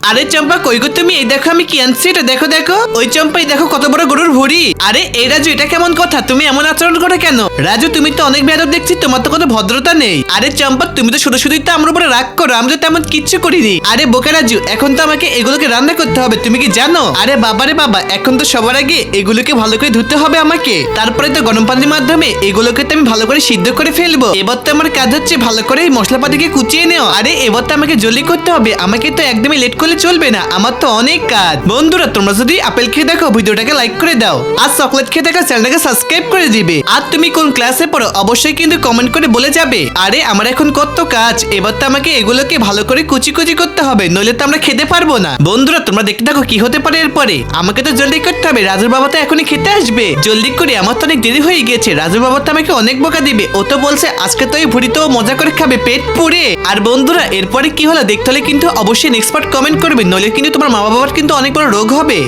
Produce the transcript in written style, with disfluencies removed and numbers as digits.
আরে চম্পা কই গো তুমি? এই দেখো আমি কি আনছি, এটা দেখো দেখো। ওই চম্পা এই দেখো কত বড় গরুর ভুঁড়ি। আরে এই রাজু, এটা কেমন কথা? তুমি এমন আচরণ করো কেন? রাজু তুমি তো অনেক বেয়াদব দেখছি, তোমার তো কোনো ভদ্রতা নেই। আরে চম্পা তুমি তো শুধু শুধুই তো আমার উপরে রাগ করো, আমি তো তেমন কিচ্ছু করিনি। আরে বোকা রাজু, এখন তো আমাকে এগুলোকে রান্না করতে হবে, তুমি কি জানো? আরে বাবারে বাবা, এখন তো সবার আগে এগুলোকে ভালো করে ধুতে হবে আমাকে, তারপরে তো গরম পানির মাধ্যমে এগুলোকে তো আমি ভালো করে সিদ্ধ করে ফেলবো। এবার তো আমার কাজ হচ্ছে ভালো করে এই মশলাপাতিকে কুচিয়ে নেওয়া। আরে এবার তো আমাকে জলদি করতে হবে, আমাকে তো একদমই লেট করলে চলবে না, আমার তো অনেক কাজ। বন্ধুরা তোমরা যদি আপেল খেয়ে দেখো ভিডিওটাকে লাইক করে দাও, আর চকলেট খেয়ে দেখো চ্যানেলটাকে সাবস্ক্রাইব করে দিবে। আর তুমি কোন ক্লাসে পড়ো অবশ্যই কিন্তু কমেন্ট করে বলে যাবে। আরে আমার এখন কত কাজ, এবার তো আমাকে এগুলোকে ভালো করে কুচি কুচি করতে হবে, নইলে তো আমরা খেতে পারবো না। বন্ধুরা তোমরা দেখতে থাকো কি হতে পারে এরপরে। আমাকে তো জলদি করতে হবে, রাজুর বাবা তো এখনই খেতে আসবে, জলদি করে, আমার তো অনেক দেরি হয়ে গেছে। রাজুর বাবা তো আমাকে অনেক বকা দিবে, ও তো বলছে আজকে তো এই ভুড়িতেও মজা করে খাবে পেট পুড়ে। আর বন্ধুরা এরপরে কি হলো দেখতে হলে কিন্তু অবশ্যই নেক্সট পার্ট কমেন্ট করবে, নইলে কিন্তু তোমার মা বাবার কিন্তু অনেক বড় রোগ হবে।